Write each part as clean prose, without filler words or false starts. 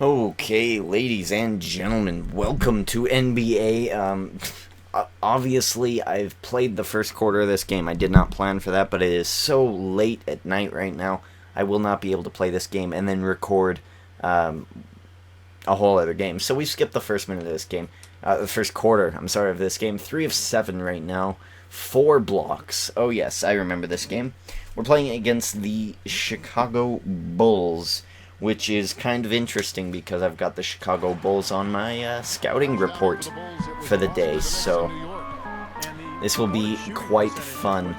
Okay, ladies and gentlemen, welcome to NBA. Obviously, I've played the first quarter of this game. I did not plan for that, but it is so late at night right now. I will not be able to play this game and then record um, a whole other game. So we skipped the first minute of this game. The first quarter, I'm sorry, of this game. 3 of 7 right now. 4 blocks. Oh, yes, I remember this game. We're playing against the Chicago Bulls, which is kind of interesting because I've got the Chicago Bulls on my scouting report for the day, so this will be quite fun.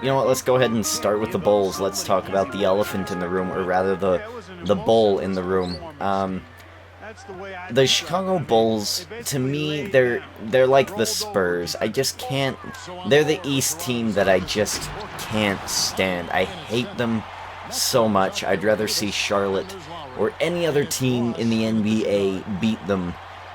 You know what, let's go ahead and start with the Bulls. Let's talk about the elephant in the room, or rather the bull in the room. The Chicago Bulls, to me, they're like the Spurs. I just can't. They're the East team that I just can't stand. I hate them so much. I'd rather see Charlotte or any other team in the NBA beat them.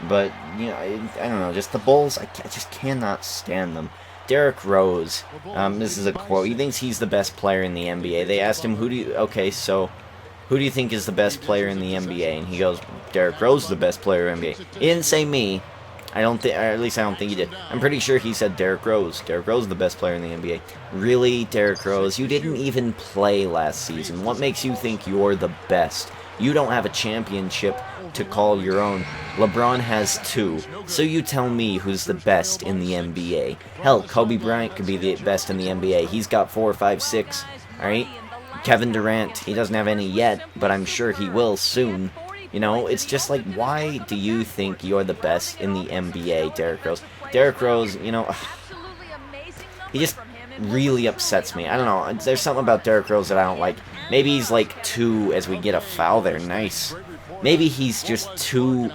But, you know, I don't know, just the Bulls, I just cannot stand them. Derrick Rose, this is a quote, he thinks he's the best player in the NBA. They asked him, who do you think is the best player in the NBA? And he goes, Derrick Rose is the best player in the NBA. He didn't say me. I don't think, or at least I don't think he did. I'm pretty sure he said Derrick Rose. Derrick Rose is the best player in the NBA. Really, Derrick Rose? You didn't even play last season. What makes you think you're the best? You don't have a championship to call your own. LeBron has 2. So you tell me who's the best in the NBA. Hell, Kobe Bryant could be the best in the NBA. He's got 4, 5, 6. Alright? Kevin Durant, he doesn't have any yet, but I'm sure he will soon. You know, it's just like, why do you think you're the best in the NBA, Derrick Rose? Derrick Rose, you know, he just really upsets me. I don't know, there's something about Derrick Rose that I don't like. Maybe he's like too, as we get a foul there, nice. Maybe he's just too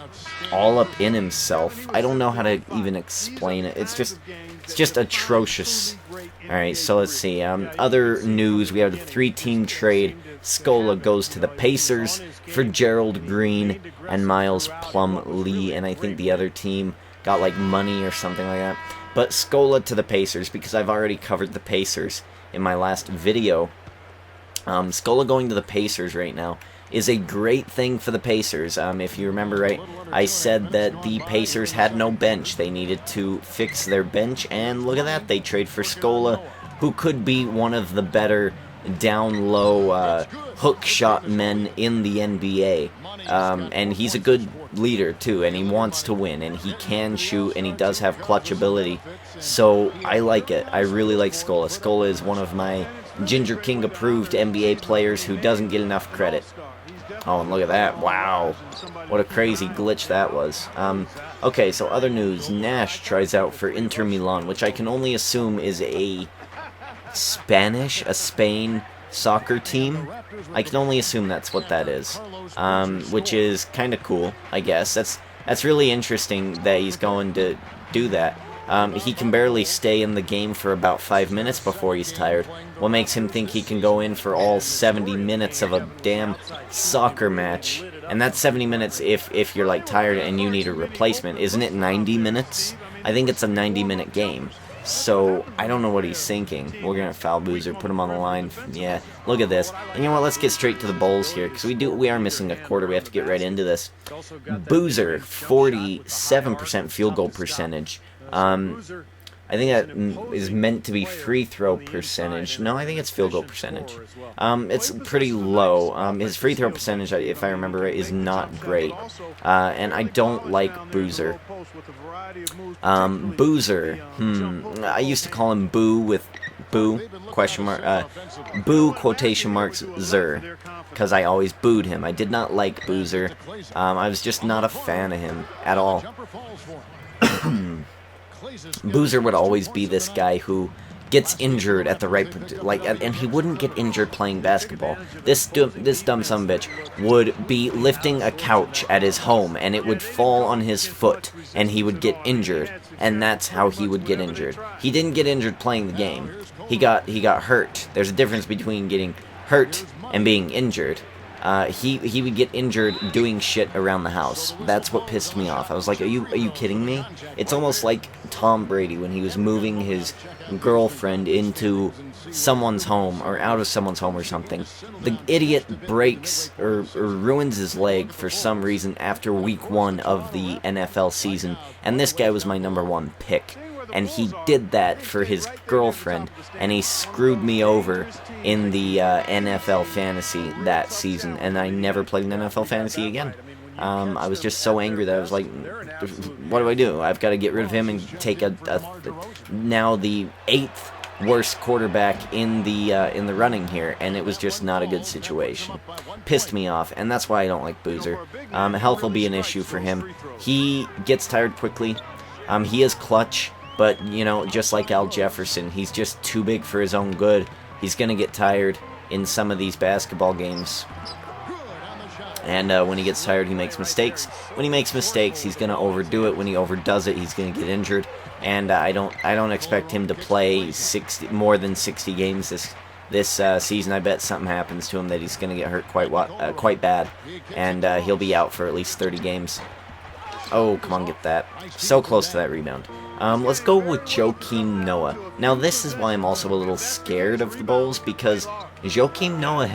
all up in himself. I don't know how to even explain it. It's just atrocious. Alright, so let's see. Other news, we have a 3-team trade. Scola goes to the Pacers for Gerald Green and Miles Plumlee, and I think the other team got like money or something like that. But Scola to the Pacers, because I've already covered the Pacers in my last video. Scola going to the Pacers right now is a great thing for the Pacers. If you remember right, I said that the Pacers had no bench. They needed to fix their bench, and look at that, they trade for Scola, who could be one of the better down-low hook shot men in the NBA. And he's a good leader, too, and he wants to win, and he can shoot, and he does have clutch ability. So I like it. I really like Scola. Scola is one of my Ginger King approved NBA players who doesn't get enough credit. Oh, and look at that. Wow. What a crazy glitch that was. Okay, so other news. Nash tries out for Inter Milan, which I can only assume is a Spain soccer team. I can only assume that's what that is. Which is kind of cool, I guess. That's really interesting that he's going to do that. He can barely stay in the game for about 5 minutes before he's tired. What makes him think he can go in for all 70 minutes of a damn soccer match? And that's 70 minutes if you're like tired and you need a replacement. Isn't it 90 minutes? I think it's a 90-minute game. So, I don't know what he's thinking. We're going to foul Boozer, put him on the line. Yeah, look at this. And you know what, let's get straight to the Bulls here, because we are missing a quarter. We have to get right into this. Boozer, 47% field goal percentage. I think that is meant to be free throw percentage. No, I think it's field goal percentage. It's pretty low. His free throw percentage, if I remember right, is not great. And I don't like Boozer. Boozer, I used to call him Boo with Boo, question mark, Boo, quotation marks, Zer, because I always booed him. I did not like Boozer. I was just not a fan of him at all. Boozer would always be this guy who gets injured at the right, and he wouldn't get injured playing basketball. This dumb sumbitch would be lifting a couch at his home, and it would fall on his foot, and he would get injured, and that's how he would get injured. He didn't get injured playing the game. He got hurt. There's a difference between getting hurt and being injured. he would get injured doing shit around the house. That's what pissed me off. I was like, are you kidding me? It's almost like Tom Brady when he was moving his girlfriend into someone's home or out of someone's home or something. The idiot breaks or ruins his leg for some reason after week 1 of the NFL season, and this guy was my #1 pick. And he did that for his girlfriend, and he screwed me over in the NFL fantasy that season, and I never played an NFL fantasy again. I was just so angry that I was like, what do? I've got to get rid of him and take now the 8th worst quarterback in the running here, and it was just not a good situation. Pissed me off, and that's why I don't like Boozer. Health will be an issue for him. He gets tired quickly. He is clutch. But, you know, just like Al Jefferson, he's just too big for his own good. He's going to get tired in some of these basketball games. And when he gets tired, he makes mistakes. When he makes mistakes, he's going to overdo it. When he overdoes it, he's going to get injured. And I don't expect him to play more than 60 games this season. I bet something happens to him that he's going to get hurt quite bad. And he'll be out for at least 30 games. Oh, come on, get that. So close to that rebound. Let's go with Joakim Noah. Now, this is why I'm also a little scared of the Bulls, because Joakim Noah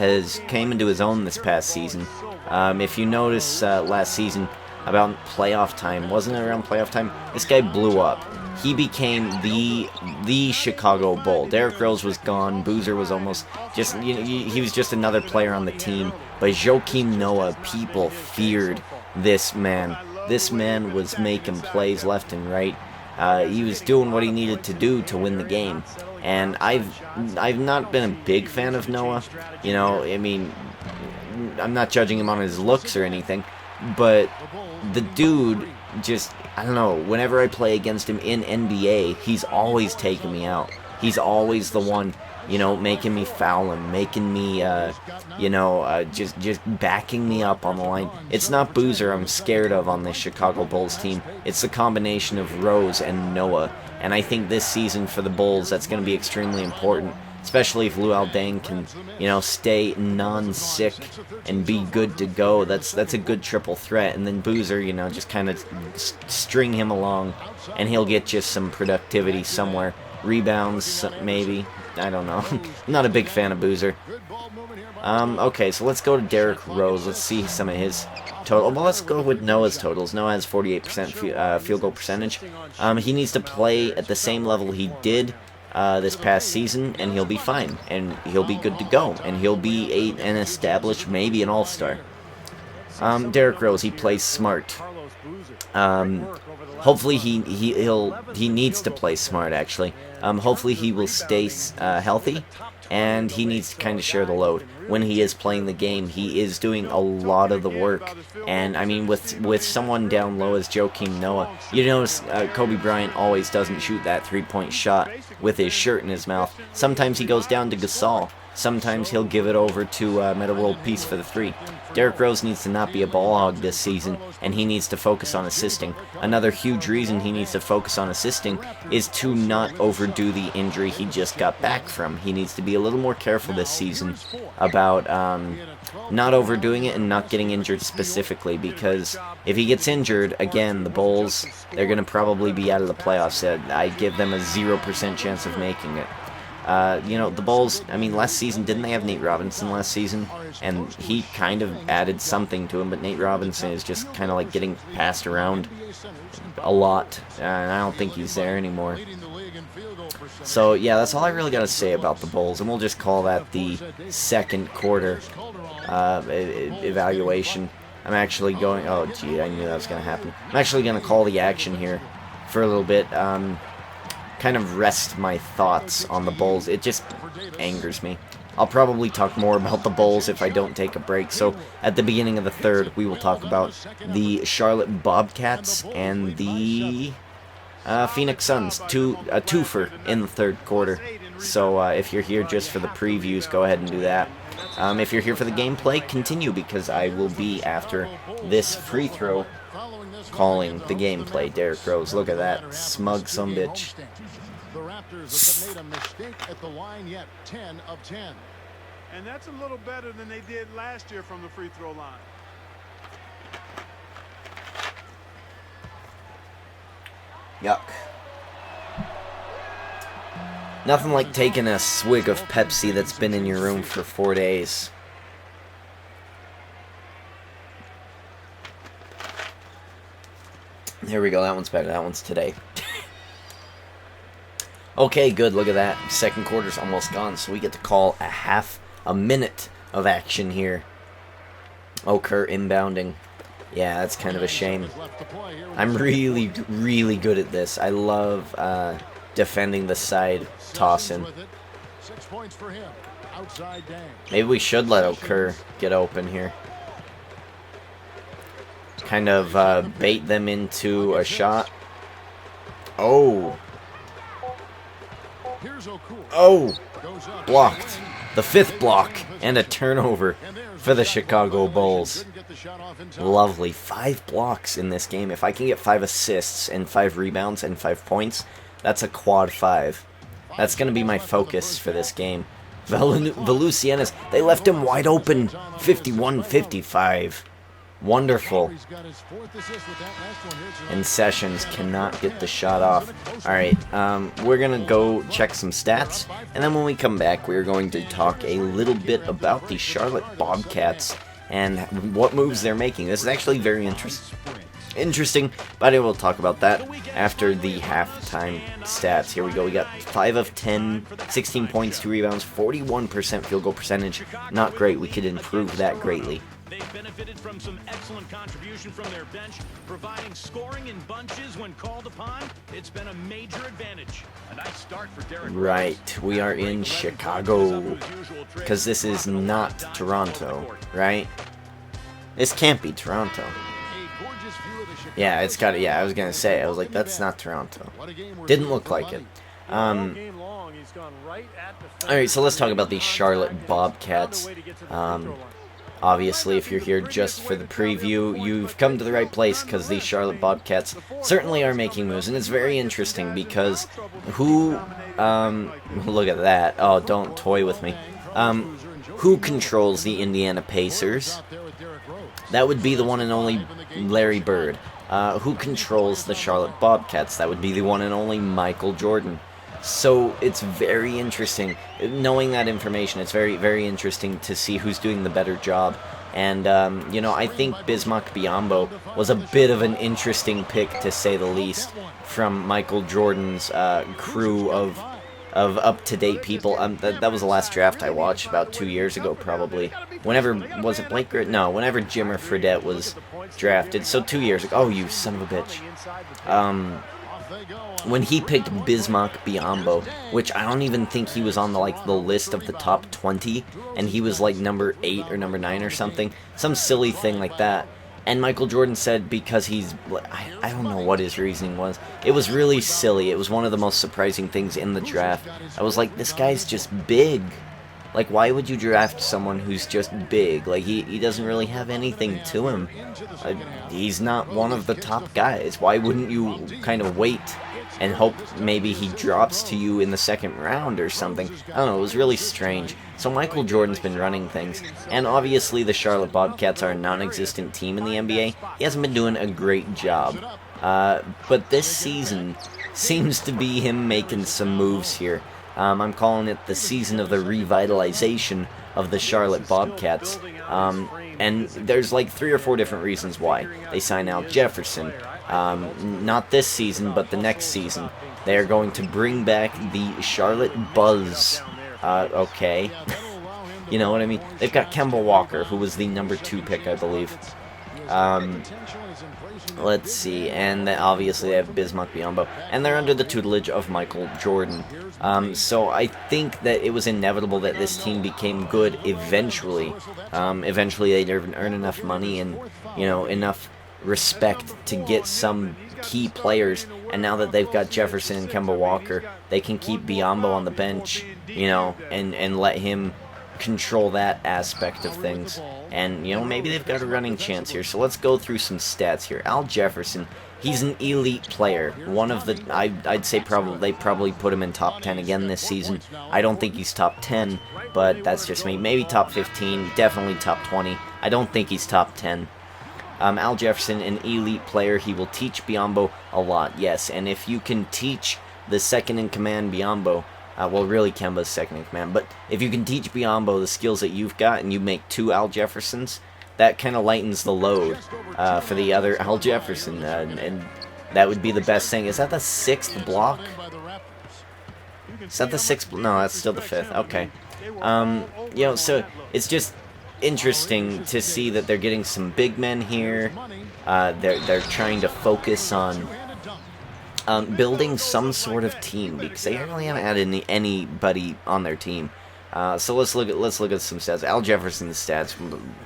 came into his own this past season. If you notice last season, about playoff time, wasn't it around playoff time? This guy blew up. He became the Chicago Bull. Derrick Rose was gone. Boozer was almost just, he was just another player on the team. But Joakim Noah, people feared this man. This man was making plays left and right. He was doing what he needed to do to win the game. And I've not been a big fan of Noah. You know, I mean, I'm not judging him on his looks or anything, but the dude just, I don't know, whenever I play against him in NBA, he's always taking me out. He's always the one, you know, making me foul him, making me, just backing me up on the line. It's not Boozer I'm scared of on this Chicago Bulls team. It's the combination of Rose and Noah. And I think this season for the Bulls, that's going to be extremely important, especially if Luol Deng can, you know, stay non-sick and be good to go. That's a good triple threat. And then Boozer, you know, just kind of string him along, and he'll get just some productivity somewhere. Rebounds, maybe. I don't know. I'm not a big fan of Boozer. Okay, so let's go to Derrick Rose. Let's see some of his total. Well, let's go with Noah's totals. Noah has 48% field goal percentage. He needs to play at the same level he did this past season, and he'll be fine. And he'll be good to go. And he'll be an established, maybe an all-star. Derrick Rose, he plays smart. Hopefully he needs to play smart, actually. Hopefully he will stay healthy, and he needs to kind of share the load. When he is playing the game, he is doing a lot of the work. And, I mean, with someone down low as Joakim Noah, you notice Kobe Bryant always doesn't shoot that three-point shot with his shirt in his mouth. Sometimes he goes down to Gasol. Sometimes he'll give it over to Meta World Peace for the 3. Derrick Rose needs to not be a ball hog this season, and he needs to focus on assisting. Another huge reason he needs to focus on assisting is to not overdo the injury he just got back from. He needs to be a little more careful this season about not overdoing it and not getting injured specifically, because if he gets injured, again, the Bulls, they're going to probably be out of the playoffs. I give them a 0% chance of making it. The Bulls, I mean, last season, didn't they have Nate Robinson last season? And he kind of added something to him, but Nate Robinson is just kind of like getting passed around a lot, and I don't think he's there anymore. So, yeah, that's all I really got to say about the Bulls, and we'll just call that the second quarter evaluation. I'm actually going, oh, gee, I knew that was going to happen. I'm actually going to call the action here for a little bit. Kind of rest my thoughts on the Bulls. It just angers me. I'll probably talk more about the Bulls if I don't take a break. So at the beginning of the third, we will talk about the Charlotte Bobcats and the Phoenix Suns. A twofer in the third quarter. So if you're here just for the previews, go ahead and do that. If you're here for the gameplay, continue, because I will be after this free throw calling the gameplay. Derrick Rose, look at that smug sumbitch. The Raptors have made a mistake at the line yet. 10 of 10. And that's a little better than they did last year from the free throw line. Yuck. Nothing like taking a swig of Pepsi that's been in your room for 4 days. There we go, that one's better. That one's today. Okay, good, look at that. Second quarter's almost gone, so we get to call a minute of action here. Oh, Kerr inbounding. Yeah, that's kind of a shame. I'm really, really good at this. I love defending the side tossing. Maybe we should let Kerr get open here. Kind of bait them into a shot. Oh. Oh. Blocked. The 5th block and a turnover for the Chicago Bulls. Lovely. 5 blocks in this game. If I can get 5 assists and 5 rebounds and 5 points, that's a quad 5. That's going to be my focus for this game. Valucianis, they left him wide open. 51-55. Wonderful. And Sessions cannot get the shot off. Alright, we're going to go check some stats. And then when we come back, we're going to talk a little bit about the Charlotte Bobcats and what moves they're making. This is actually very interesting, but I will talk about that after the halftime stats. Here we go. We got 5 of 10, 16 points, 2 rebounds, 41% field goal percentage. Not great. We could improve that greatly. They've benefited from some excellent contribution from their bench, providing scoring in bunches when called upon. It's been a major advantage. A nice start for Derek. Right, we are in Chicago, because this is not Toronto, right? This can't be Toronto. Yeah, it's got it. Yeah, I was gonna say. I was like, that's not Toronto. Didn't look like it. Alright, so let's talk about the Charlotte Bobcats. Obviously, if you're here just for the preview, you've come to the right place, because the Charlotte Bobcats certainly are making moves, and it's very interesting because look at that. Oh, don't toy with me. Who controls the Indiana Pacers? That would be the one and only Larry Bird. Who controls the Charlotte Bobcats? That would be the one and only Michael Jordan. So it's very interesting. Knowing that information, it's very, very interesting to see who's doing the better job. And, I think Bismack Biyombo was a bit of an interesting pick, to say the least, from Michael Jordan's crew of up-to-date people. That was the last draft I watched about 2 years ago, probably. Whenever, was it Blake Griffin? No, whenever Jimmer Fredette was drafted. So 2 years ago. Oh, you son of a bitch. When he picked Bismack Biyombo, which I don't even think he was on the list of the top 20, and he was like number 8 or number 9 or something, some silly thing like that. And Michael Jordan said because he's, I don't know what his reasoning was. It was really silly. It was one of the most surprising things in the draft. I was like, this guy's just big. Like, why would you draft someone who's just big? Like, he doesn't really have anything to him. He's not one of the top guys. Why wouldn't you kind of wait and hope maybe he drops to you in the second round or something? I don't know, it was really strange. So Michael Jordan's been running things, and obviously the Charlotte Bobcats are a non-existent team in the NBA. He hasn't been doing a great job. But this season seems to be him making some moves here. I'm calling it the season of the revitalization of the Charlotte Bobcats. And there's like 3 or 4 different reasons why. They sign out Jefferson. Not this season, but the next season. They are going to bring back the Charlotte Buzz. Okay. You know what I mean? They've got Kemba Walker, who was the number 2 pick, I believe. Let's see, and obviously they have Bismack Biyombo, and they're under the tutelage of Michael Jordan. So I think that it was inevitable that this team became good eventually. Eventually they'd earn enough money and, enough respect to get some key players, and now that they've got Jefferson and Kemba Walker, they can keep Biyombo on the bench, and let him control that aspect of things. And, you know, maybe they've got a running chance here. So let's go through some stats here. Al Jefferson, he's an elite player. One of the, I'd say they probably put him in top 10 again this season. I don't think he's top 10, but that's just me. Maybe top 15, definitely top 20. I don't think he's top 10. Al Jefferson, an elite player. He will teach Biyombo a lot, yes. And if you can teach the second-in-command Biyombo, well, really Kemba's second-in-command, but if you can teach Biyombo the skills that you've got and you make 2 Al Jeffersons, that kind of lightens the load for the other Al Jefferson, and that would be the best thing. Is that the 6th block? Is that the 6th? No, that's still the 5th. Okay. You know, so it's just interesting to see that they're getting some big men here. They're trying to focus on building some sort of team, because they really haven't added anybody on their team. So let's look at some stats. Al Jefferson's stats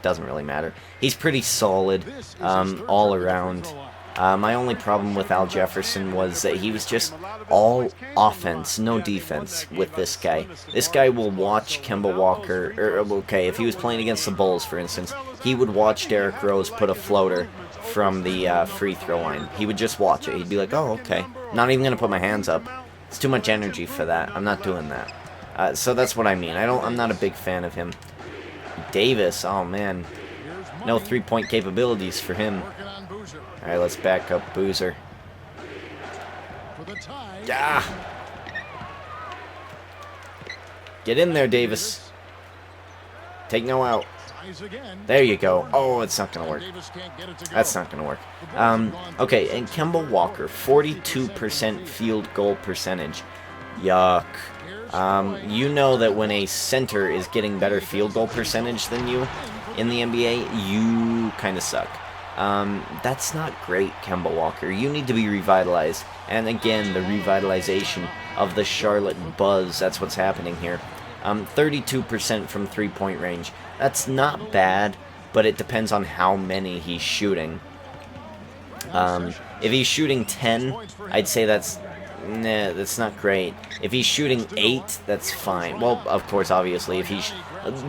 doesn't really matter. He's pretty solid all around. My only problem with Al Jefferson was that he was just all offense, no defense with this guy. This guy will watch Kemba Walker, okay, if he was playing against the Bulls, for instance, he would watch Derrick Rose put a floater from the free throw line. He would just watch it. He'd be like, oh, okay. Not even going to put my hands up. It's too much energy for that. I'm not doing that. So that's what I mean. I'm not a big fan of him. Davis, oh man. No three-point capabilities for him. Alright, let's back up Boozer. Ah! Get in there, Davis. Take no out. There you go. Oh, it's not going to work. That's not going to work. Okay, and Kemba Walker, 42% field goal percentage. Yuck. You know that when a center is getting better field goal percentage than you in the NBA, you kind of suck. That's not great, Kemba Walker. You need to be revitalized. And again, the revitalization of the Charlotte Buzz, that's what's happening here. 32% from three-point range. That's not bad, but it depends on how many he's shooting. If he's shooting 10, I'd say that's not great. If he's shooting 8, that's fine. Well, of course, obviously, if he's...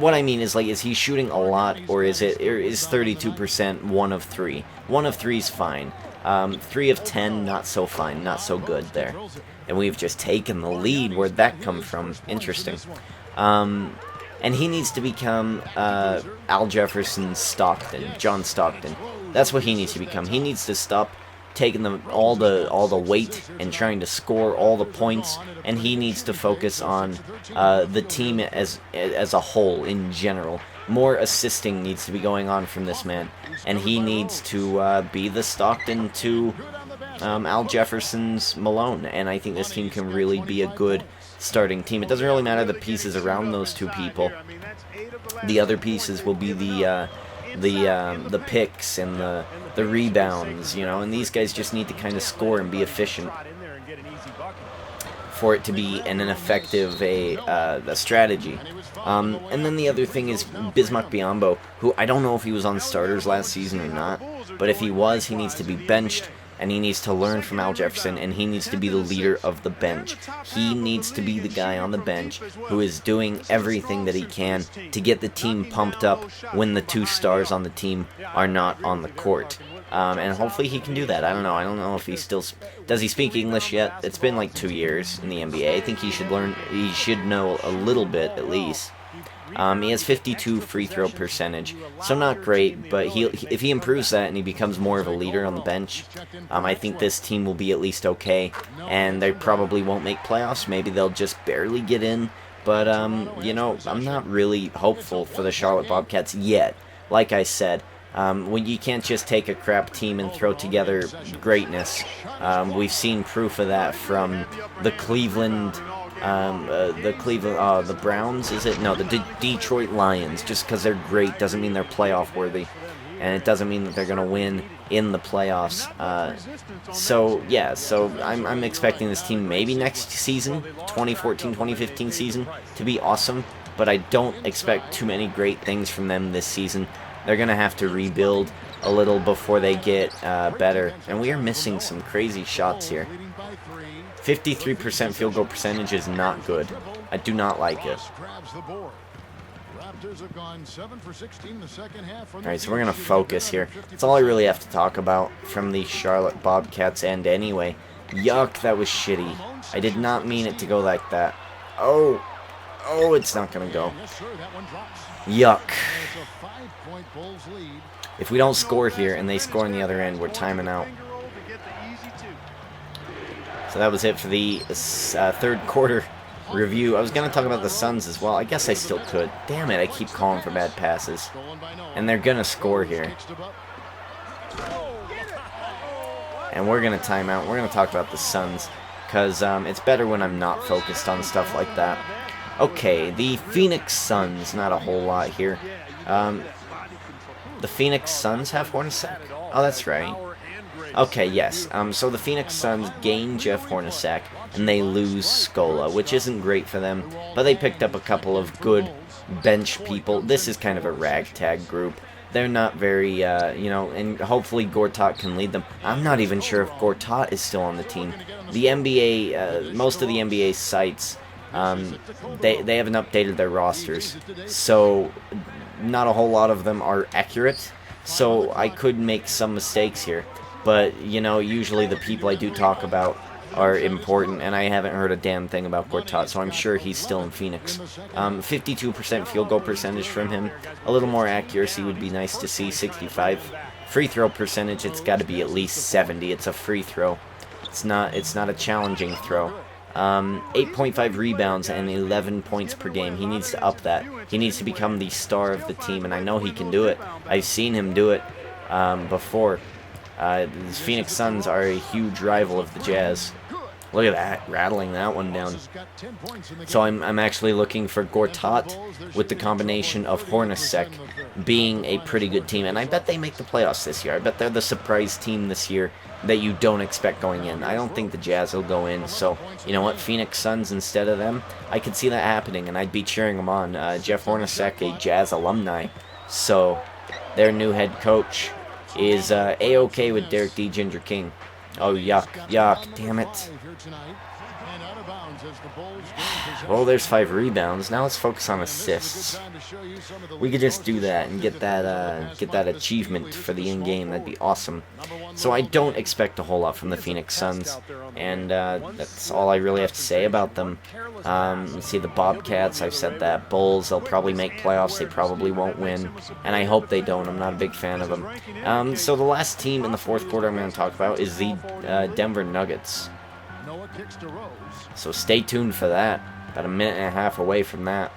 What I mean is, like, is he shooting a lot, or is 32% 1 of 3? 1 of 3 is fine. 3 of 10, not so fine, not so good there. And we've just taken the lead. Where'd that come from? Interesting. And he needs to become Al Jefferson Stockton, John Stockton. That's what he needs to become. He needs to stop taking all the weight and trying to score all the points, and he needs to focus on the team as a whole in general. More assisting needs to be going on from this man, and he needs to be the Stockton to Al Jefferson's Malone, and I think this team can really be a good starting team. It doesn't really matter the pieces around those two people. The other pieces will be the picks and the rebounds, you know, and these guys just need to kind of score and be efficient for it to be an effective a strategy. And then the other thing is Bismack Biyombo, who I don't know if he was on starters last season or not, but if he was, he needs to be benched, and he needs to learn from Al Jefferson, and he needs to be the leader of the bench. He needs to be the guy on the bench who is doing everything that he can to get the team pumped up when the 2 stars on the team are not on the court. And hopefully he can do that. I don't know. I don't know if he still... Does he speak English yet? It's been like 2 years in the NBA. I think he should learn... He should know a little bit, at least. He has 52 free throw percentage, so not great, but if he improves that and he becomes more of a leader on the bench, I think this team will be at least okay, and they probably won't make playoffs. Maybe they'll just barely get in, but, you know, I'm not really hopeful for the Charlotte Bobcats yet. Like I said, when you can't just take a crap team and throw together greatness. We've seen proof of that from the Cleveland... the Browns, is it? No, the Detroit Lions. Just because they're great doesn't mean they're playoff worthy, and it doesn't mean that they're going to win in the playoffs. So I'm expecting this team maybe next season, 2014-2015 season, to be awesome, but I don't expect too many great things from them this season. They're going to have to rebuild a little before they get better, and we are missing some crazy shots here. 53% field goal percentage is not good. I do not like it. Alright, so we're going to focus here. That's all I really have to talk about from the Charlotte Bobcats end anyway. Yuck, that was shitty. I did not mean it to go like that. Oh, it's not going to go. Yuck. If we don't score here and they score on the other end, we're timing out. So that was it for the third quarter review. I was going to talk about the Suns as well. I guess I still could. Damn it, I keep calling for bad passes. And they're going to score here. And we're going to time out. We're going to talk about the Suns, because it's better when I'm not focused on stuff like that. Okay, the Phoenix Suns. Not a whole lot here. The Phoenix Suns have Hornacek? Oh, that's right. Okay, yes. So the Phoenix Suns gain Jeff Hornacek, and they lose Scola, which isn't great for them, but they picked up a couple of good bench people. This is kind of a ragtag group. They're not very, you know, and hopefully Gortat can lead them. I'm not even sure if Gortat is still on the team. The NBA, most of the NBA sites, they haven't updated their rosters, so not a whole lot of them are accurate, so I could make some mistakes here. But, you know, usually the people I do talk about are important, and I haven't heard a damn thing about Gortat, so I'm sure he's still in Phoenix. 52% field goal percentage from him. A little more accuracy would be nice to see. 65. Free throw percentage, it's got to be at least 70. It's a free throw. It's not a challenging throw. 8.5 rebounds and 11 points per game. He needs to up that. He needs to become the star of the team, and I know he can do it. I've seen him do it before. The Phoenix Suns are a huge rival of the Jazz. Look at that, rattling that one down. So I'm actually looking for Gortat with the combination of Hornacek being a pretty good team. And I bet they make the playoffs this year. I bet they're the surprise team this year that you don't expect going in. I don't think the Jazz will go in. So, you know what, Phoenix Suns instead of them, I could see that happening, and I'd be cheering them on. Jeff Hornacek, a Jazz alumni. So, their new head coach is A-OK with Derek D. Ginger King. Oh, yuck, damn it. Well, there's 5 rebounds. Now let's focus on assists. We could just do that and get that achievement for the in-game. That'd be awesome. So I don't expect a whole lot from the Phoenix Suns, and that's all I really have to say about them. Let's see, the Bobcats, I've said that. Bulls, they'll probably make playoffs. They probably won't win, and I hope they don't. I'm not a big fan of them. So the last team in the fourth quarter I'm going to talk about is the Denver Nuggets. So stay tuned for that. About a minute and a half away from that.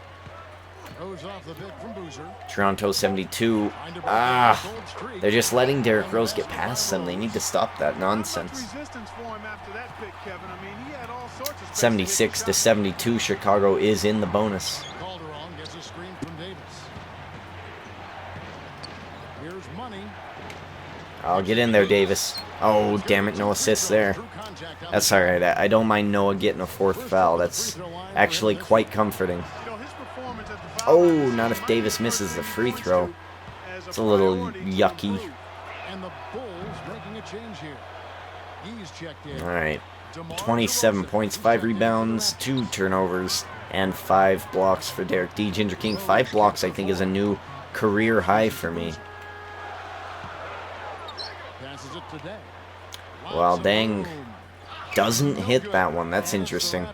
Toronto 72. They're just letting Derrick Rose get past them. They need to stop that nonsense. 76-72. Chicago is in the bonus. I'll get in there, Davis. Oh, damn it, no assists there. That's alright. I don't mind Noah getting a 4th foul. That's actually quite comforting. Oh, not if Davis misses the free throw. It's a little yucky. Alright. 27 points, 5 rebounds, 2 turnovers, and 5 blocks for Derek D. Ginger King. 5 blocks, I think, is a new career high for me. Well, dang. Doesn't hit that one. That's interesting.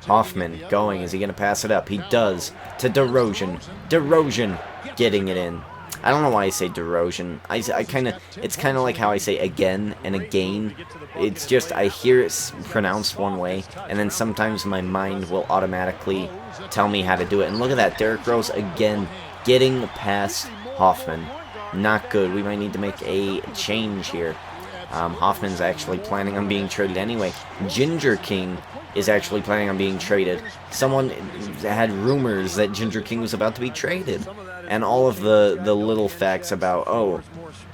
Hoffman going. Is he going to pass it up? He does. To DeRozan. DeRozan getting it in. I don't know why I say DeRozan. It's kind of like how I say again and again. It's just I hear it pronounced one way, and then sometimes my mind will automatically tell me how to do it. And look at that. Derrick Rose again getting past Hoffman. Not good. We might need to make a change here. Hoffman's actually planning on being traded anyway. Ginger King is actually planning on being traded. Someone had rumors that Ginger King was about to be traded. And all of the little facts about, oh,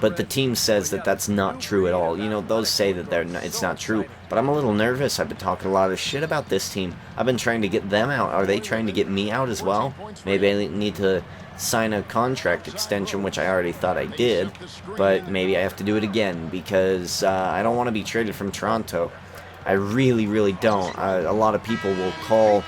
but the team says that that's not true at all. You know, those say that it's not true. But I'm a little nervous. I've been talking a lot of shit about this team. I've been trying to get them out. Are they trying to get me out as well? Maybe I need to sign a contract extension, which I already thought I did, but maybe I have to do it again, because I don't want to be traded from Toronto. I really, really don't. A lot of people will call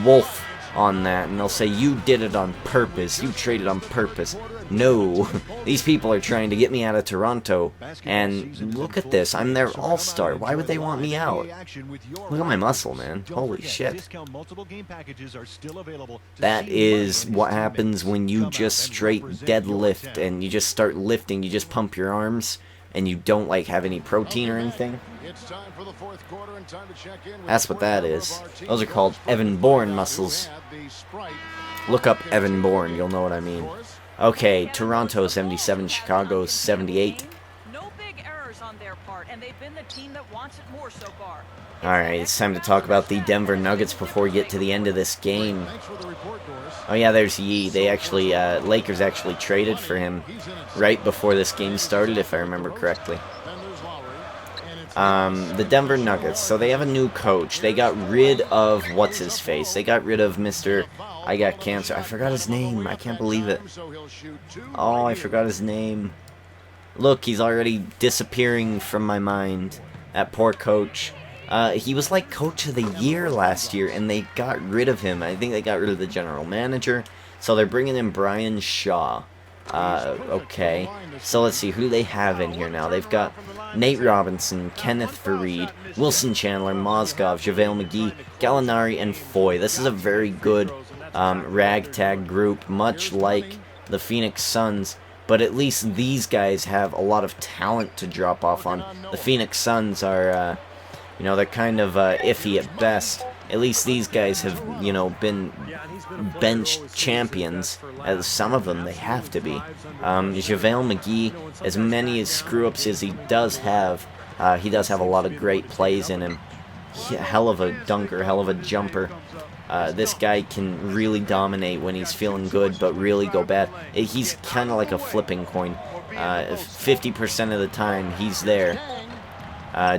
Wolf on that, and they'll say, you did it on purpose, you traded on purpose. No, these people are trying to get me out of Toronto, and look at this, I'm their all-star. Why would they want me out? Look at my muscle, man. Holy shit. That is what happens when you just straight deadlift, and you just start lifting, you just pump your arms, and you don't, like, have any protein or anything. That's what that is. Those are called Evan Bourne muscles. Look up Evan Bourne, you'll know what I mean. Okay, Toronto 77, Chicago 78. No big errors on their part, and they've been the team that wants it more so far. Alright, it's time to talk about the Denver Nuggets before we get to the end of this game. Oh yeah, there's Yee. They actually, Lakers actually traded for him right before this game started, if I remember correctly. The Denver Nuggets, so they have a new coach. They got rid of what's-his-face. They got rid of Mr. I got cancer. I forgot his name. I can't believe it. Oh, I forgot his name. Look, he's already disappearing from my mind. That poor coach. He was like coach of the year last year, and they got rid of him. I think they got rid of the general manager. So they're bringing in Brian Shaw. Okay. So let's see, who do they have in here now? They've got Nate Robinson, Kenneth Faried, Wilson Chandler, Mozgov, JaVale McGee, Gallinari, and Foy. This is a very good ragtag group, much like the Phoenix Suns, but at least these guys have a lot of talent to drop off on. The Phoenix Suns are, you know, they're kind of iffy at best. At least these guys have, you know, been bench champions. As some of them, they have to be. JaVale McGee, as many as screw-ups as he does have a lot of great plays in him. Hell of a dunker, hell of a jumper. This guy can really dominate when he's feeling good, but really go bad. He's kind of like a flipping coin. 50% of the time, he's there.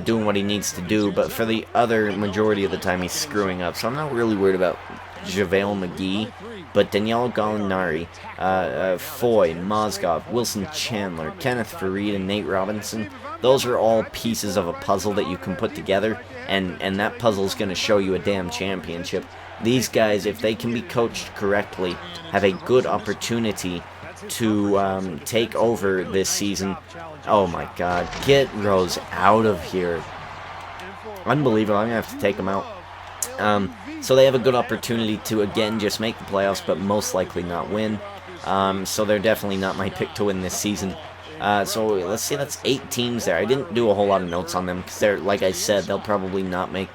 Doing what he needs to do, but for the other majority of the time he's screwing up. So I'm not really worried about JaVale McGee, but Daniel Gallinari, Foy, Mozgov, Wilson Chandler, Kenneth Faried, and Nate Robinson, those are all pieces of a puzzle that you can put together, and that puzzle is going to show you a damn championship. These guys, if they can be coached correctly, have a good opportunity to take over this season. Oh my god, get Rose out of here. Unbelievable, I'm going to have to take him out. So they have a good opportunity to, again, just make the playoffs, but most likely not win. So they're definitely not my pick to win this season. So let's see, that's 8 teams there. I didn't do a whole lot of notes on them, because they're, like I said, they'll probably not make...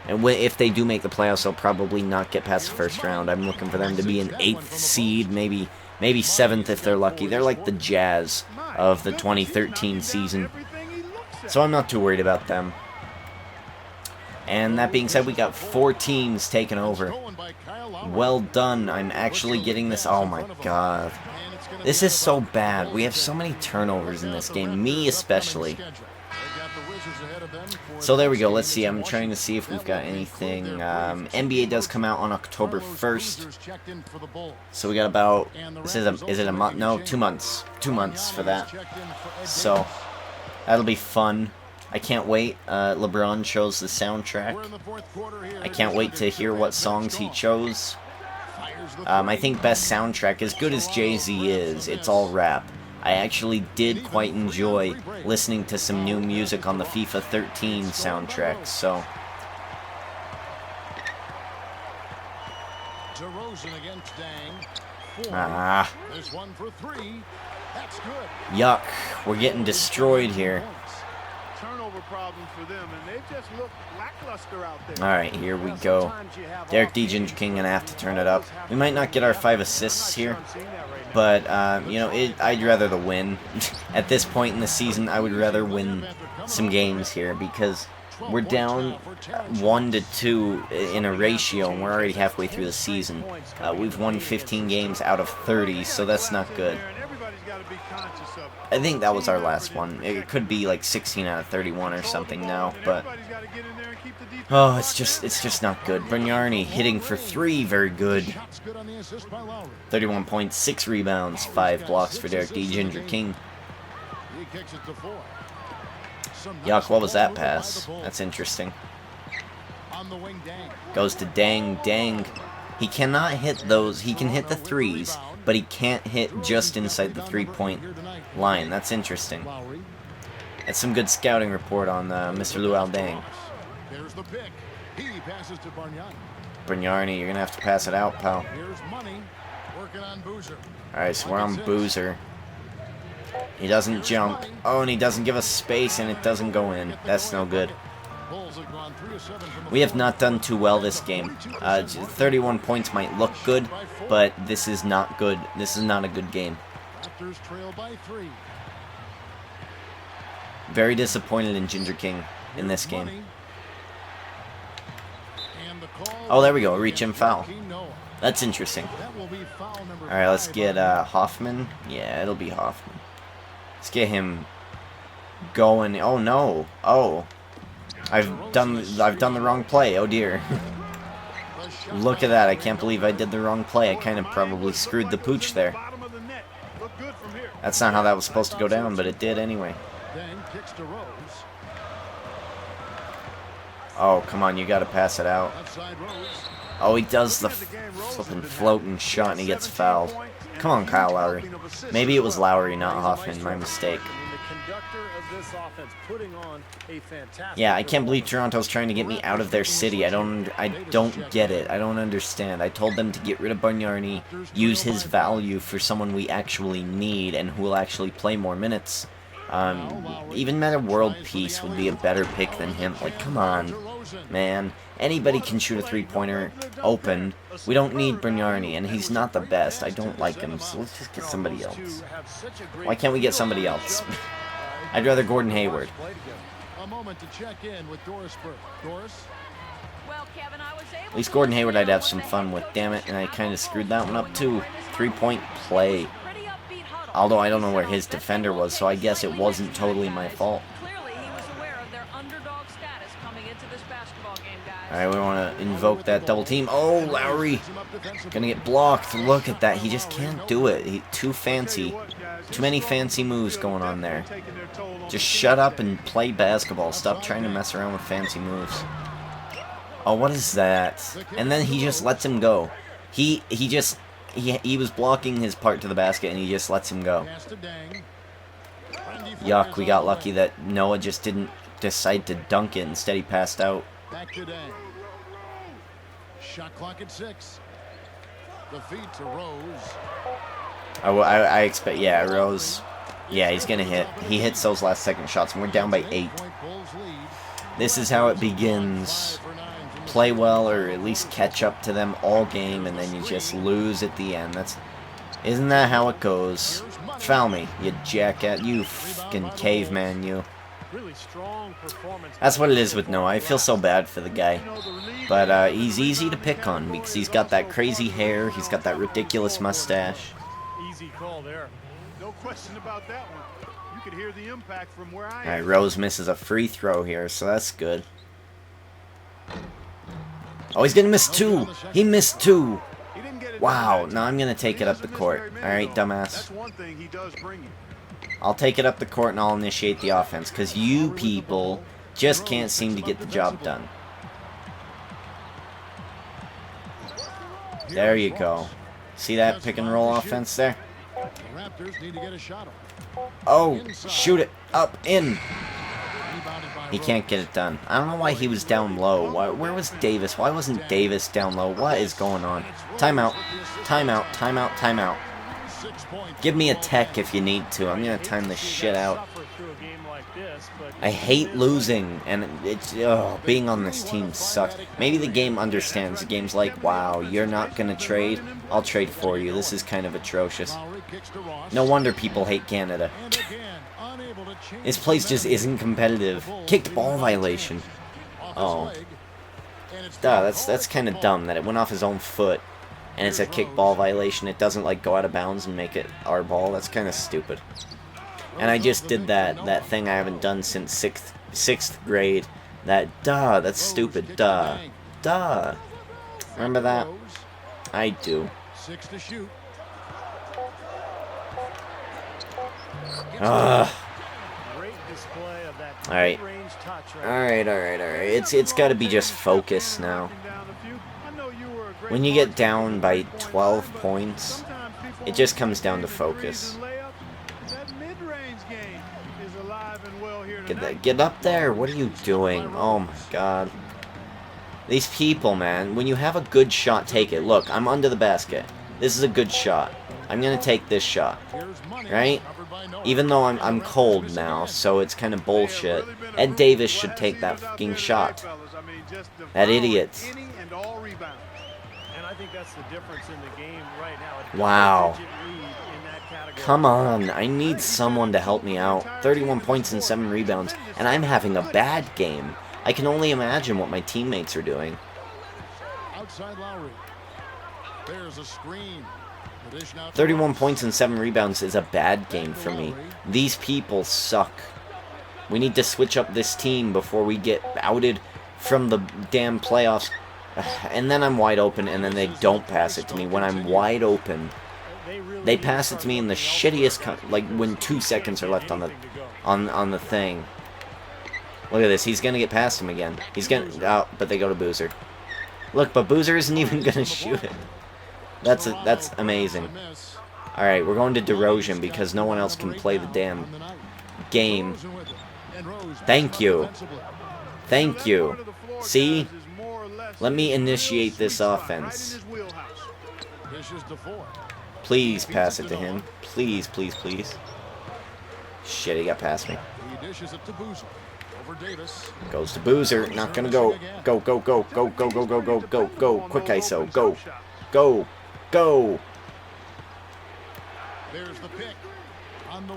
And if they do make the playoffs, they'll probably not get past the first round. I'm looking for them to be an 8th seed, maybe 7th if they're lucky. They're like the Jazz of the 2013 season. So I'm not too worried about them. And that being said, we got 4 teams taken over. Well done. I'm actually getting this. Oh my god. This is so bad. We have so many turnovers in this game. Me especially. So there we go. Let's see. I'm trying to see if we've got anything. NBA does come out on October 1st. So we got about... Is it a month? No, 2 months. 2 months for that. So that'll be fun. I can't wait. LeBron chose the soundtrack. I can't wait to hear what songs he chose. I think best soundtrack, as good as Jay-Z is, it's all rap. I actually did quite enjoy listening to some new music on the FIFA 13 soundtrack, so... Ah. Yuck. We're getting destroyed here. Alright, here we go. Derek D. Ginger King gonna have to turn it up. We might not get our 5 assists here, but, you know, I'd rather the win. At this point in the season, I would rather win some games here, because we're down 1-2 in a ratio, and we're already halfway through the season. We've won 15 games out of 30, so that's not good. I think that was our last one. It could be like 16 out of 31 or something now, but... Oh, it's just not good. Brignarni hitting for 3, very good. 31 points, 6 rebounds, 5 blocks for Derek D. Ginger King. Yuck, what was that pass? That's interesting. Goes to Dang. He cannot hit those. He can hit the threes, but he can't hit just inside the three-point line. That's interesting. That's some good scouting report on Mr. Luol Deng. There's the pick. He passes to Bargnani. Bargnani, you're going to have to pass it out, pal. Here's Money working on Boozer. Alright, so we're on Boozer. He doesn't jump. Oh, and he doesn't give us space, and it doesn't go in. That's no good. We have not done too well this game. 31 points might look good, but this is not good. This is not a good game. Raptors trail by 3. Very disappointed in Ginger King in this game. Oh, there we go. Reach and foul. That's interesting. Alright, let's get Hoffman. Yeah, it'll be Hoffman. Let's get him going. Oh no. Oh. I've done the wrong play. Oh dear. Look at that. I can't believe I did the wrong play. I kind of probably screwed the pooch there. That's not how that was supposed to go down, but it did anyway. Oh, come on, you gotta pass it out. Oh, he does the flipping floating shot and he gets fouled. Come on, Kyle Lowry. Maybe it was Lowry, not Hoffman. My mistake. Yeah, I can't believe Toronto's trying to get me out of their city. I don't get it. I don't understand. I told them to get rid of Bargnani, use his value for someone we actually need and who will actually play more minutes. Even Meta World Peace would be a better pick than him. Like, come on, man. Anybody can shoot a three-pointer open. We don't need Bargnani, and he's not the best. I don't like him, so let's just get somebody else. Why can't we get somebody else? I'd rather Gordon Hayward. A moment to check in with Doris Burke. Doris? At least Gordon Hayward I'd have some fun with. Damn it, and I kind of screwed that one up too. Three-point play. Although I don't know where his defender was, so I guess it wasn't totally my fault. Alright, we want to invoke that double team. Oh, Lowry! Gonna get blocked. Look at that. He just can't do it. Too fancy. Too many fancy moves going on there. Just shut up and play basketball. Stop trying to mess around with fancy moves. Oh, what is that? And then he just lets him go. He was blocking his part to the basket and he just lets him go. Yuck, we got lucky that Noah just didn't decide to dunk it. Instead he passed out. Back to Deng. Shot clock at 6. The feed to Rose. I expect, yeah, Rose. Yeah, he's gonna hit. He hits those last second shots and we're down by 8. This is how it begins. Play well or at least catch up to them all game and then you just lose at the end. Isn't that how it goes? Foul me, you jackass, you fucking caveman, you. That's what it is with Noah. I feel so bad for the guy. But he's easy to pick on because he's got that crazy hair, he's got that ridiculous mustache. Easy call there. No question about that one. You could hear the impact from where I am. Alright, Rose misses a free throw here, so that's good. Oh, he's gonna miss 2. He missed 2. Wow, now I'm gonna take it up the court. Alright, dumbass. I'll take it up the court and I'll initiate the offense, because you people just can't seem to get the job done. There you go. See that pick and roll offense there? Oh, shoot it. Up, in. He can't get it done. I don't know why he was down low. Where was Davis? Why wasn't Davis down low? What is going on? Timeout. Timeout. Timeout. Timeout. Give me a tech if you need to. I'm going to time this shit out. I hate losing, and being on this team sucks. Maybe the game understands. The game's like, wow, you're not going to trade? I'll trade for you. This is kind of atrocious. No wonder people hate Canada. This place just isn't competitive. Kicked ball violation. Oh. Duh, that's kind of dumb that it went off his own foot. And it's a kick ball violation. It doesn't, like, go out of bounds and make it our ball. That's kind of stupid. And I just did that thing I haven't done since 6th grade. That's stupid. Duh. Remember that? I do. 6 to shoot. Alright. It's gotta be just focus now. When you get down by 12 points, it just comes down to focus. Get up there. What are you doing? Oh my god. These people, man. When you have a good shot, take it. Look, I'm under the basket. This is a good shot. I'm going to take this shot. Right? Even though I'm cold now, so it's kind of bullshit. Ed Davis should take that fucking shot. That idiot. And I think that's the difference in the game right now. Wow. Come on, I need someone to help me out. 31 points and 7 rebounds, and I'm having a bad game. I can only imagine what my teammates are doing. Outside Lowry. There's a screen. 31 points and 7 rebounds is a bad game for me. These people suck. We need to switch up this team before we get outed from the damn playoffs. And then I'm wide open, and then they don't pass it to me. When I'm wide open, they pass it to me in the shittiest, like when 2 seconds are left on the thing. Look at this. He's gonna get past him again. He's gonna out, but they go to Boozer. Look, but Boozer isn't even gonna shoot it. That's amazing. All right, we're going to DeRozan because no one else can play the damn game. Thank you. Thank you. See? Let me initiate this offense. Please pass it to him. Please, please, please. Shit, he got past me. Goes to Boozer. Not gonna go. Go, go, go, go, go, go, go, go, go, go. Quick ISO. Go. Go. Go.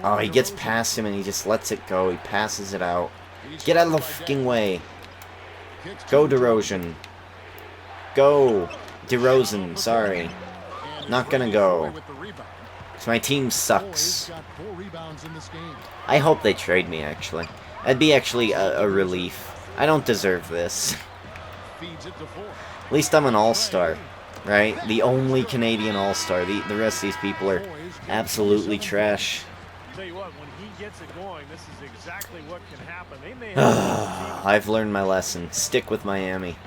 Oh, he gets past him and he just lets it go. He passes it out. Get out of the fucking way. Go, DeRozan. Go. DeRozan, sorry. Not gonna go. My team sucks. I hope they trade me, actually. That'd be actually a relief. I don't deserve this. At least I'm an all-star, right? The only Canadian all-star. The rest of these people are absolutely trash. Tell you what, when he gets it going, this is exactly what can happen. They may I've learned my lesson. Stick with Miami.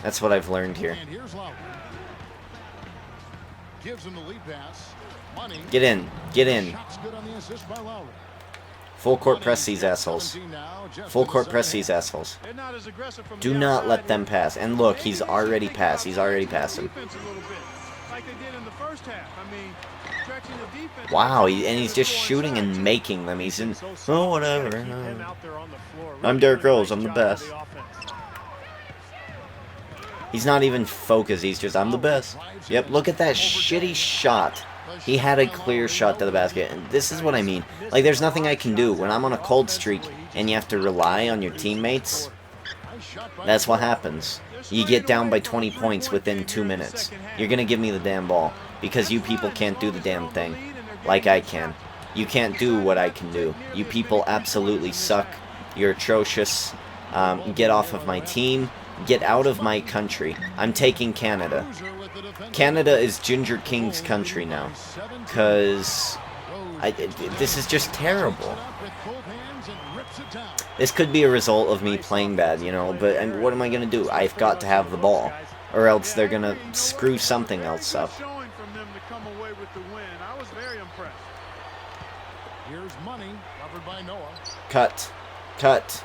That's what I've learned here. Get in. Get in. Full court press these assholes. Full court press these assholes. Do not let them pass. And look, he's already passed. He's already passed him. Wow, and he's just shooting and making them. He's in, oh, whatever. I'm Derrick Rose. I'm the best. He's not even focused. He's just, I'm the best. Yep, look at that shitty shot. He had a clear shot to the basket. And this is what I mean. Like, there's nothing I can do. When I'm on a cold streak and you have to rely on your teammates, that's what happens. You get down by 20 points within 2 minutes. You're going to give me the damn ball because you people can't do the damn thing like I can. You can't do what I can do. You people absolutely suck. You're atrocious. Get off of my team. Get out of my country. I'm taking Canada. Canada is Ginger King's country now. Because this is just terrible. This could be a result of me playing bad, you know, but and what am I going to do? I've got to have the ball. Or else they're going to screw something else up. Cut. Cut.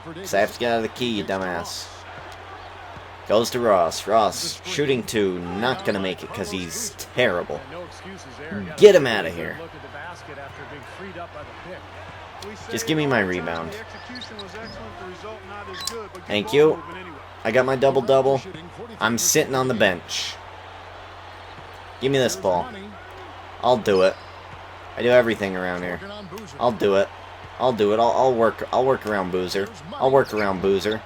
Because I have to get out of the key, you dumbass. Goes to Ross. Ross, shooting 2, not going to make it because he's terrible. Get him out of here. Just give me my rebound. Thank you. I got my double-double. I'm sitting on the bench. Give me this ball. I'll do it. I do everything around here. I'll do it. I'll do it. I'll work around Boozer. I'll work around Boozer.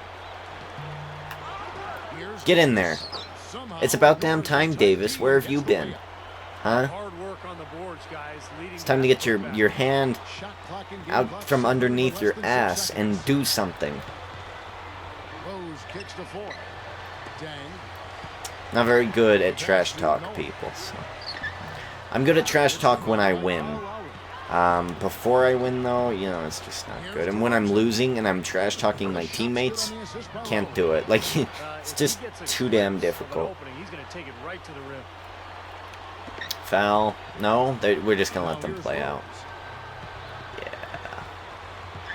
Get in there. It's about damn time, Davis. Where have you been? Huh? It's time to get your hand out from underneath your ass and do something. Not very good at trash talk, people. So. I'm good at trash talk when I win. Before I win, though, you know, it's just not good. And when I'm losing and I'm trash-talking my teammates, can't do it. Like, it's just too damn difficult. Foul. No, we're just going to let them play out. Yeah.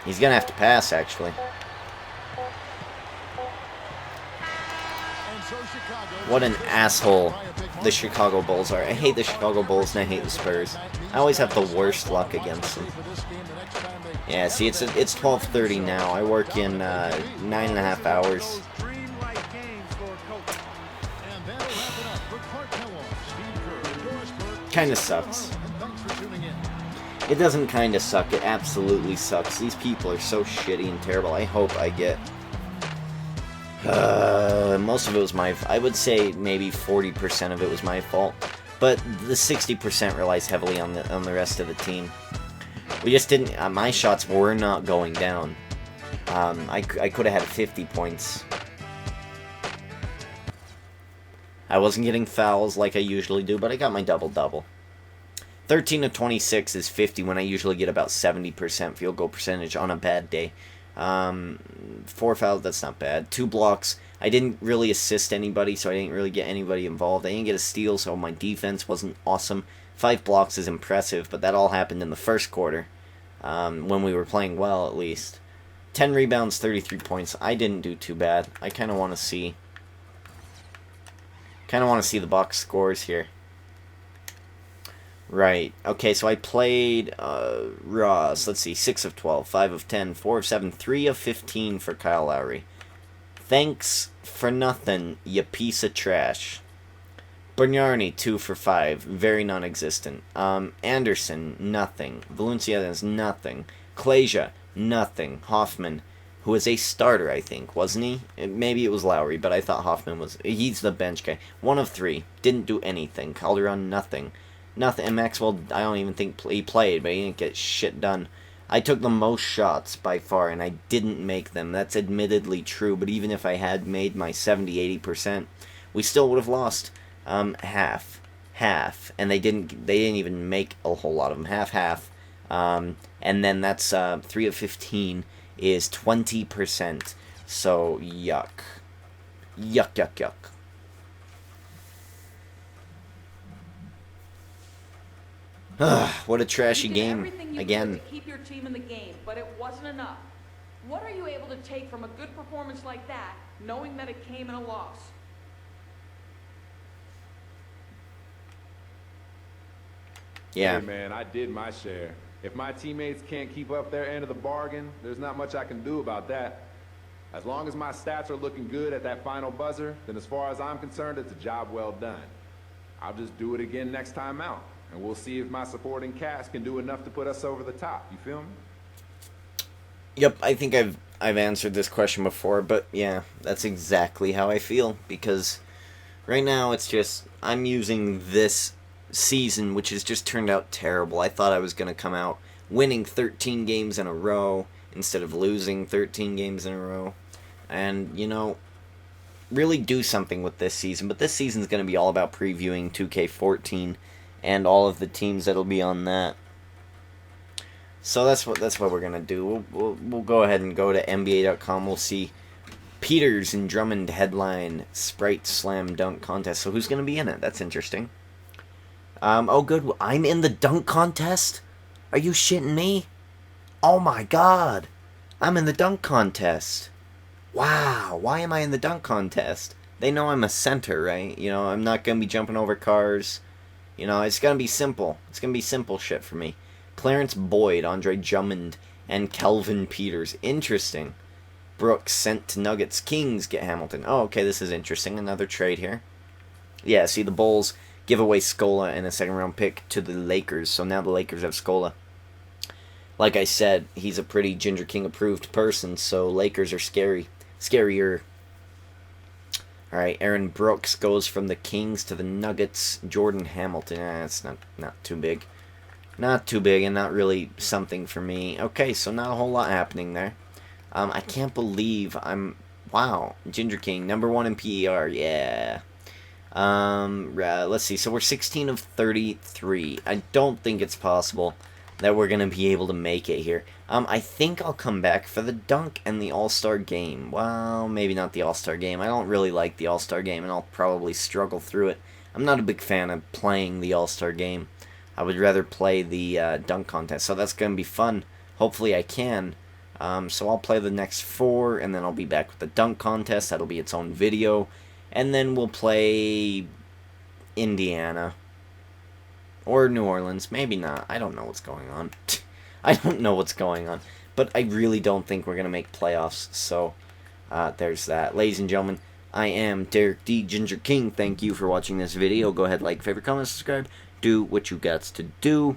He's going to have to pass, actually. What an asshole the Chicago Bulls are. I hate the Chicago Bulls and I hate the Spurs. I always have the worst luck against them. Yeah, see, it's 12:30 now. I work in 9.5 hours. Kinda sucks. It doesn't kinda suck, it absolutely sucks. These people are so shitty and terrible. I hope I get... most of it was I would say maybe 40% of it was my fault. But the 60% relies heavily on the rest of the team. We just didn't... my shots were not going down. I could have had 50 points. I wasn't getting fouls like I usually do, but I got my double-double. 13 of 26 is 50 when I usually get about 70% field goal percentage on a bad day. 4 fouls, that's not bad. 2 blocks. I didn't really assist anybody, so I didn't really get anybody involved. I didn't get a steal, so my defense wasn't awesome. 5 blocks is impressive, but that all happened in the first quarter, when we were playing well, at least. 10 rebounds, 33 points. I didn't do too bad. I kind of want to see... the box scores here. Right. Okay, so I played Ross. Let's see. 6 of 12, 5 of 10, 4 of 7, 3 of 15 for Kyle Lowry. Thanks for nothing, you piece of trash. Bernarni, 2 for 5. Very non-existent. Anderson, nothing. Valenciennes, nothing. Klasia, nothing. Hoffman, who was a starter, I think, wasn't he? Maybe it was Lowry, but I thought Hoffman was... He's the bench guy. 1 of 3. Didn't do anything. Calderon, nothing. Nothing. And Maxwell, I don't even think he played, but he didn't get shit done. I took the most shots by far, and I didn't make them. That's admittedly true, but even if I had made my 70-80%, we still would have lost half. And they didn't even make a whole lot of them. Half. And then that's 3 of 15 is 20%. So, yuck. Yuck. What a trashy game again. To keep your team in the game, but it wasn't enough. What are you able to take from a good performance like that, knowing that it came in a loss? Yeah. Hey man, I did my share. If my teammates can't keep up their end of the bargain, there's not much I can do about that. As long as my stats are looking good at that final buzzer, then as far as I'm concerned, it's a job well done. I'll just do it again next time out. And we'll see if my supporting cast can do enough to put us over the top. You feel me? Yep, I think I've answered this question before, but yeah, that's exactly how I feel. Because right now it's just, I'm using this season, which has just turned out terrible. I thought I was going to come out winning 13 games in a row instead of losing 13 games in a row. And, you know, really do something with this season. But this season's going to be all about previewing 2K14 and all of the teams that'll be on that. So that's what we're gonna do. We'll go ahead and go to NBA.com. We'll see Peters and Drummond headline Sprite Slam Dunk Contest. So who's gonna be in it? That's interesting. Oh good, I'm in the dunk contest? Are you shitting me? Oh my god, I'm in the dunk contest. Wow, why am I in the dunk contest? They know I'm a center, right? You know, I'm not gonna be jumping over cars. You know, it's going to be simple. It's going to be simple shit for me. Clarence Boyd, Andre Drummond, and Kelvin Peters. Interesting. Brooks sent to Nuggets. Kings get Hamilton. Oh, okay, this is interesting. Another trade here. Yeah, see, the Bulls give away Scola and a second-round pick to the Lakers, so now the Lakers have Scola. Like I said, he's a pretty Ginger King-approved person, so Lakers are scary. Scarier. Alright, Aaron Brooks goes from the Kings to the Nuggets. Jordan Hamilton, that's not too big. Not too big and not really something for me. Okay, so not a whole lot happening there. I can't believe wow, Ginger King, #1 in PER, yeah. Let's see, so we're 16 of 33. I don't think it's possible that we're going to be able to make it here. I think I'll come back for the dunk and the All-Star game. Well, maybe not the All-Star game. I don't really like the All-Star game, and I'll probably struggle through it. I'm not a big fan of playing the All-Star game. I would rather play the dunk contest, so that's going to be fun. Hopefully I can. So I'll play the next 4, and then I'll be back with the dunk contest. That'll be its own video. And then we'll play Indiana. Or New Orleans. Maybe not. I don't know what's going on. I don't know what's going on. But I really don't think we're going to make playoffs. So, there's that. Ladies and gentlemen, I am Derek D. Ginger King. Thank you for watching this video. Go ahead, like, favorite, comment, subscribe. Do what you got to do.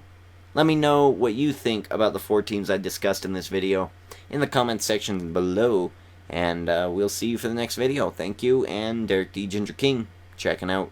Let me know what you think about the 4 teams I discussed in this video in the comment section below. And we'll see you for the next video. Thank you, and Derek D. Ginger King checking out.